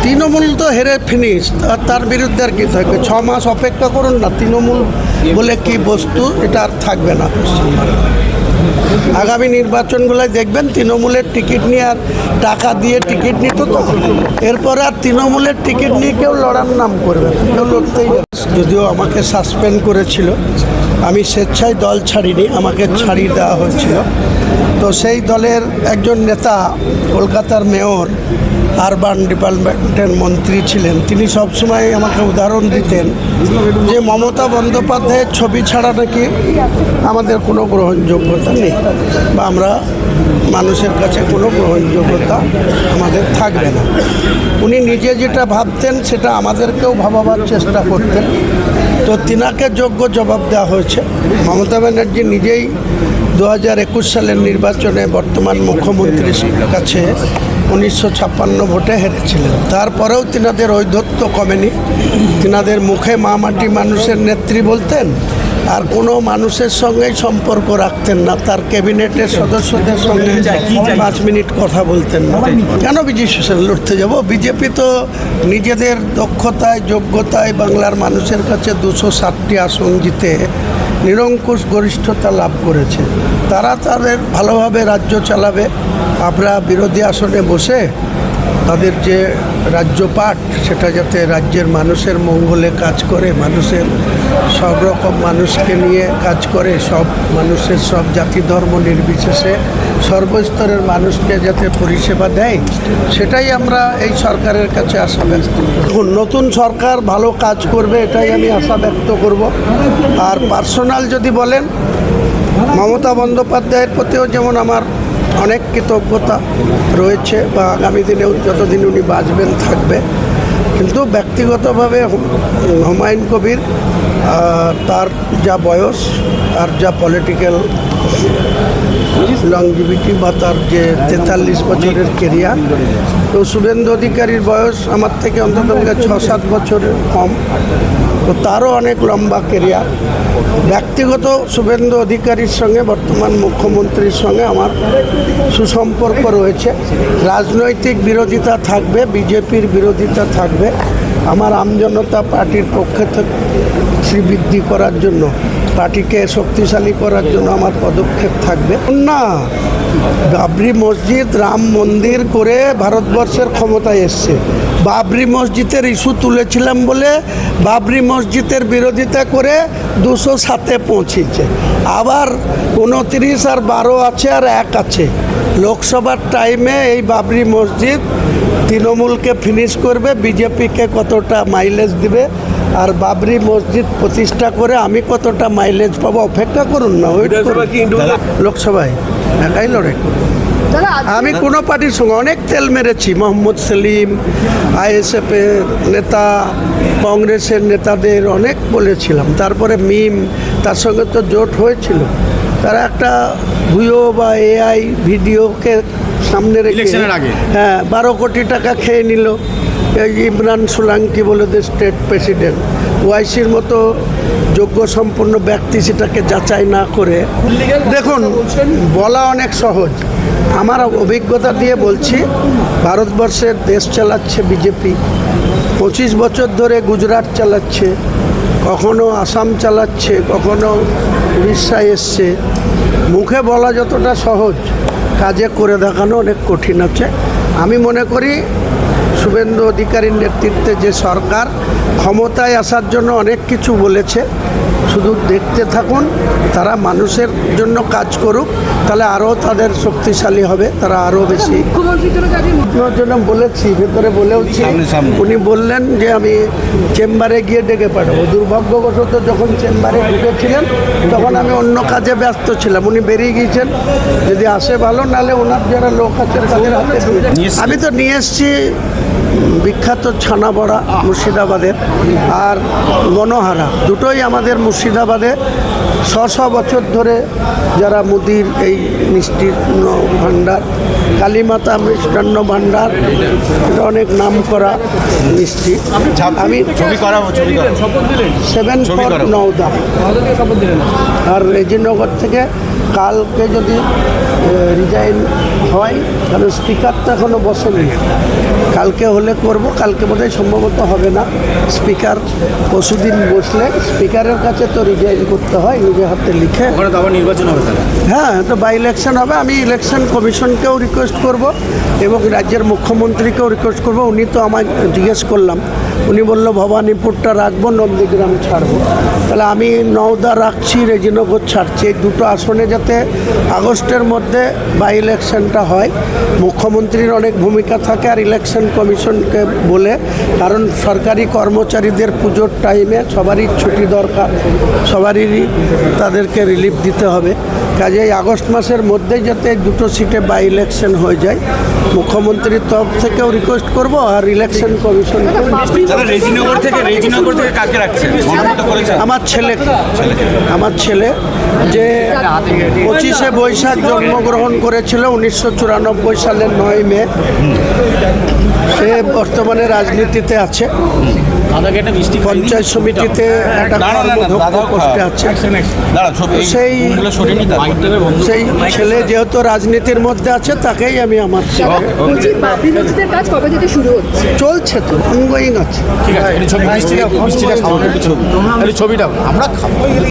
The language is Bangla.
তৃণমূল তো হেরে ফিনিশ, আর তার বিরুদ্ধে আর কি থাকবে? 6 মাস অপেক্ষা করুন না, তৃণমূল বলে কি বস্তু এটা আর থাকবে না। আগামী নির্বাচনগুলোয় দেখবেন তৃণমূলের টিকিট নিয়ে আর টাকা দিয়ে টিকিট নিত, তো এরপর আর তৃণমূলের টিকিট নিয়ে কেউ লড়ার নাম করবে না, কেউ লড়তেই না। যদিও আমাকে সাসপেন্ড করেছিল, আমি স্বেচ্ছায় দল ছাড়িনি, আমাকে ছাড়িয়ে দেওয়া হয়েছিল। তো সেই দলের একজন নেতা, কলকাতার মেয়র, আরবান ডিপার্টমেন্টের মন্ত্রী ছিলেন, তিনি সবসময় আমাকে উদাহরণ দিতেন যে মমতা বন্দ্যোপাধ্যায়ের ছবি ছাড়া নাকি আমাদের কোনো গ্রহণযোগ্যতা নেই, বা আমরা মানুষের কাছে কোনো গ্রহণযোগ্যতা আমাদের থাকবে না। উনি নিজে যেটা ভাবতেন সেটা আমাদেরকেও ভাবাবার চেষ্টা করতেন। তো তিনাকে যোগ্য জবাব দেওয়া হয়েছে। মমতা ব্যানার্জি নিজেই 2021 সালের নির্বাচনে বর্তমান মুখ্যমন্ত্রীর কাছে 1956 ভোটে হেরেছিলেন। তারপরেও তিনাদের ঔদ্ধত্য কমেনি। তিনাদের মুখে মা মাটি মানুষের নেত্রী বলতেন, আর কোনো মানুষের সঙ্গেই সম্পর্ক রাখতেন না। তার ক্যাবিনেটের সদস্যদের সঙ্গে 5 মিনিট কথা বলতেন না। কেন বিজেপি লড়তে যাব? বিজেপি তো নিজেদের দক্ষতায়, যোগ্যতায় বাংলার মানুষের কাছে 260টি আসন জিতে নিরঙ্কুশ গরিষ্ঠতা লাভ করেছে। তারা তাদের ভালোভাবে রাজ্য চালাবে। আমরা বিরোধী আসনে বসে তাদের যে রাজ্যপাট, সেটা যাতে রাজ্যের মানুষের মঙ্গলে কাজ করে, মানুষের সব রকম মানুষকে নিয়ে কাজ করে, সব মানুষের সব জাতি ধর্ম নির্বিশেষে সর্বস্তরের মানুষকে যাতে পরিষেবা দেয়, সেটাই আমরা এই সরকারের কাছে আশা ব্যক্ত করব। নতুন সরকার ভালো কাজ করবে, এটাই আমি আশা ব্যক্ত করব। আর পার্সোনাল যদি বলেন, মমতা বন্দ্যোপাধ্যায়ের প্রতিও যেমন আমার অনেক কৃতজ্ঞতা রয়েছে, বা আগামী দিনেও যতদিন উনি বাঁচবেন থাকবে। কিন্তু ব্যক্তিগতভাবে হুমায়ুন কবির, তার যা বয়স, তার যা পলিটিক্যাল লংজিভিটি, বা তার যে 43 বছরের কেরিয়ার, তো শুভেন্দু অধিকারীর বয়স আমার থেকে অন্তত 6-7 বছরের কম, তো তারও অনেক লম্বা কেরিয়ার। ব্যক্তিগত শুভেন্দু অধিকারীর সঙ্গে বর্তমান মুখ্যমন্ত্রীর সঙ্গে আমার সুসম্পর্ক রয়েছে। রাজনৈতিক বিরোধিতা থাকবে, বিজেপির বিরোধিতা থাকবে। আমার আমজনতা পার্টির পক্ষে থেকে বৃদ্ধি করার জন্য, পার্টিকে শক্তিশালী করার জন্য আমার পদক্ষেপ থাকবে না। বাবরি মসজিদ, রাম মন্দির করে ভারতবর্ষের ক্ষমতায় এসছে। বাবরি মসজিদের ইস্যু তুলেছিলাম বলে বাবরি মসজিদের বিরোধিতা করে 207-এ পৌঁছেছে। আবার 29 আর 12 আছে, আর 1 আছে। লোকসভার টাইমে এই বাবরি মসজিদ তৃণমূলকে ফিনিশ করবে, বিজেপিকে কতটা মাইলেজ দিবে, আর বাবরি মসজিদ প্রতিষ্ঠা করে আমি কতটা মাইলেজ পাবো, অপেক্ষা করুন না। ওয়েট লোকসভায় একাই লড়াই করব। আমি কোনো পার্টির সঙ্গে অনেক তেল মেরেছি। মোহাম্মদ সেলিম, আইএসএফের নেতা, কংগ্রেসের নেতাদের অনেক বলেছিলাম। তারপরে মিম, তার সঙ্গে তো জোট হয়েছিল। তারা একটা ভিও বা এআই ভিডিওকে সামনে রেখে 12 কোটি টাকা খেয়ে নিল। এই ইমরান সোলাঙ্কি বলে স্টেট প্রেসিডেন্ট, ওয়াইসির মতো যোগ্য সম্পন্ন ব্যক্তি সেটাকে যাচাই না করে। দেখুন, বলা অনেক সহজ, আমার অভিজ্ঞতা দিয়ে বলছি। ভারতবর্ষের দেশ চালাচ্ছে বিজেপি, 25 বছর ধরে গুজরাট চালাচ্ছে, কখনো আসাম চালাচ্ছে, কখনো উড়িষ্যায় এসছে। মুখে বলা যতটা সহজ, কাজে করে দেখানো অনেক কঠিন আছে। আমি মনে করি শুভেন্দু অধিকারীর নেতৃত্বে যে সরকার ক্ষমতায় আসার জন্য অনেক কিছু বলেছে, শুধু দেখতে থাকুন। তারা মানুষের জন্য কাজ করুক, তাহলে আরও তাদের শক্তিশালী হবে, তারা আরও বেশি। মুখ্যমন্ত্রীর জন্য বলেছি, ভেতরে বলেওছি। উনি বললেন যে আমি চেম্বারে গিয়ে ডেকে পাঠাবো। দুর্ভাগ্যবশত যখন চেম্বারে ঢুকেছিলেন তখন আমি অন্য কাজে ব্যস্ত ছিলাম, উনি বেরিয়ে গিয়েছেন। যদি আসে ভালো, নাহলে ওনার যারা লোক আছে তাদের হাতে। আমি তো নিয়ে এসছি বিখ্যাত ছানা বড়া মুর্শিদাবাদের, আর মনোহারা, দুটোই আমাদের মুর্শিদাবাদে 100 বছর ধরে যারা মুদির এই মিষ্টির ভাণ্ডার, কালীমাতা মিষ্টান্ন ভাণ্ডার, এটা অনেক নাম করা মিষ্টি। আমি 7 ফর নওদা আর রেজিনগর থেকে কালকে যদি রিজাইন হয়, কারণ স্পিকার তো এখনও বসেনি। কালকে হলে করব, কালকে বোধহয় সম্ভবত হবে না। স্পিকার পরশুদিন বসলে স্পিকারের কাছে তো রিজাইন করতে হয় নিজে হাতে লিখে। ওখানে তো আবার নির্বাচন হবে তাহলে। হ্যাঁ, তো বাই ইলেকশন হবে। আমি ইলেকশন কমিশনকেও রিকোয়েস্ট করব এবং রাজ্যের মুখ্যমন্ত্রীকেও রিকোয়েস্ট করব। উনি তো আমায় জিজ্ঞেস করলাম, উনি বললো ভবানীপুরটা রাখবো, নন্দীগ্রাম ছাড়বো। তাহলে আমি নওদা রাখছি, রেজিনগর ছাড়ছি। এই দুটো আসনে যাতে আগস্টের মধ্যে বাই ইলেকশনটা হয়। মুখ্যমন্ত্রীর অনেক ভূমিকা থাকে আর ইলেকশন কমিশনকে বলে, কারণ সরকারি কর্মচারীদের পুজোর টাইমে সবারই ছুটি দরকার, সবারই তাদেরকে রিলিফ দিতে হবে। কাজেই আগস্ট মাসের মধ্যেই যাতে দুটো সিটে বাই ইলেকশন হয়ে যায়, মুখ্যমন্ত্রীর তরফ থেকেও রিকোয়েস্ট করব আর ইলেকশন কমিশনকে। রেজিনগর থেকে কাকে রাখছেন? আমার ছেলে যে 25শে বৈশাখ জন্মগ্রহণ করেছিল 1994 সালের 9 মে, সে বর্তমানে রাজনীতিতে আছে, পঞ্চায়েত সমিতিতে একটা কর্মধ্যক্ষ পোস্টে আছে। সেই ছেলে যেহেতু রাজনীতির মধ্যে আছে, তাকেই আমি আমার বিরোধীদের কাজ কবে থেকে শুরু হচ্ছে? চলছে তো, অনগোয়িং আছে। ছবিটা আমরা